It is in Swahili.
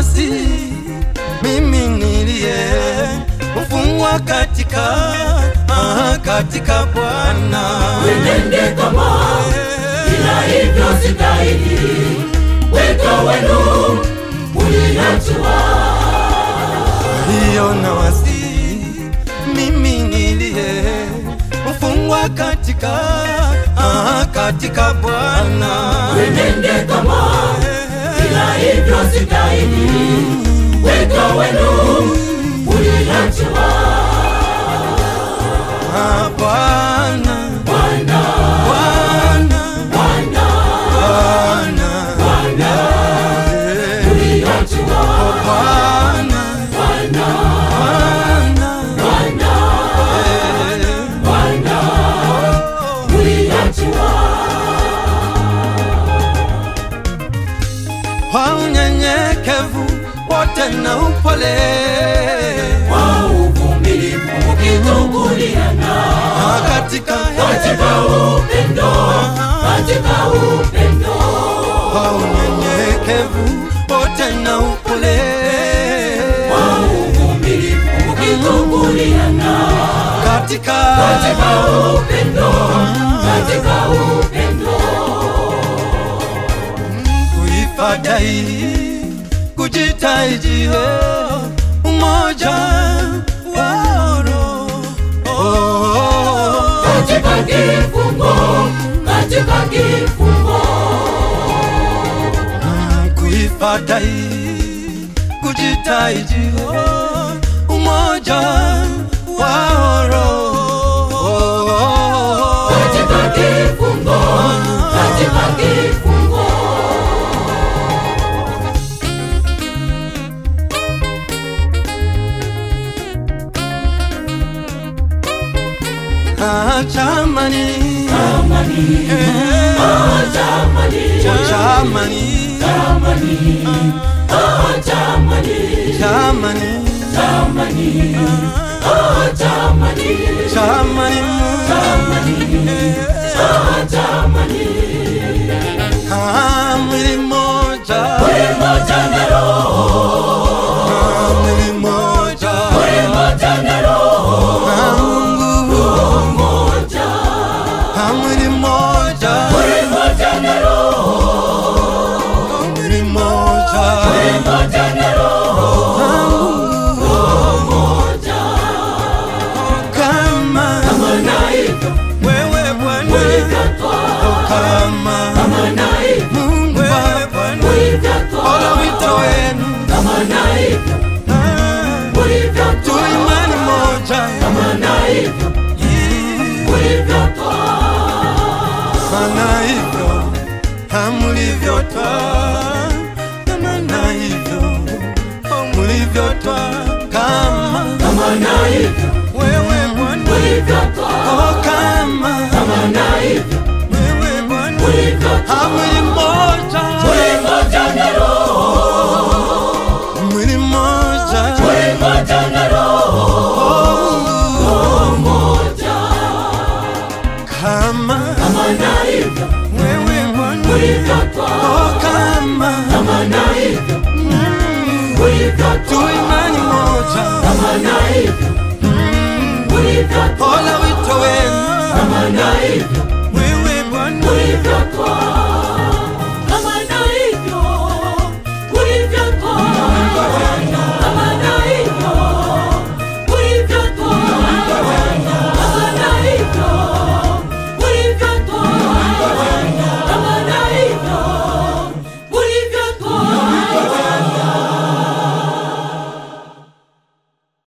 wasi mimi nilie mfungwa katika Bwana. Wenende kama ila hivyo sitahili, wito wenu uliachwa. Hiyo na wasi mimi nilie mfungwa katika Bwana. Wenende kama ila hivyo sitahili, wito wenu uliachwa. Bwana, Bwana, Bwana, Bwana, Bwana, Bwana, uliachwa. Bwana, Bwana, Bwana, Bwana, Bwana, uliachwa. kwa unyenyekevu wote na upole, kwa uvumilivu mkitukuliana, katika upendo, katika upendo. kwa unyenyekevu wote na upole, Kwa uvumilivu mkitukuliana, katika upendo, katika upendo. kuifadai kujitahidi umoja wa roho, Katika kifungo, katika kifungo. kuifadai kujitahidi umoja wa roho, Katika kifungo, katika kifungo. Jamani, Jamani, jamani, jamani, jamani, jamani, jamani, jamani, jamani, jamani, jamani. mwili moja, Moja na roho, mwili moja, moja na roho, Mungu moja, mwili moja, moja na roho, mwili moja, moja na roho, moja. kama Na hivyo wewe Bwana, ulivyotwaa, kama na hivyo Mungu Baba, ulivyotwaa, ola wito wenu, na hivyo ulivyotwaa, tuimani moja, na hivyo ulivyotwaa. na hivyo hamlivyotwaa, na hivyo mlivyotwaa, kama Na hivyo wewe Bwana, ulivyotwaa, kama na hivyo wewe Bwana, ulivyotwaa. hamli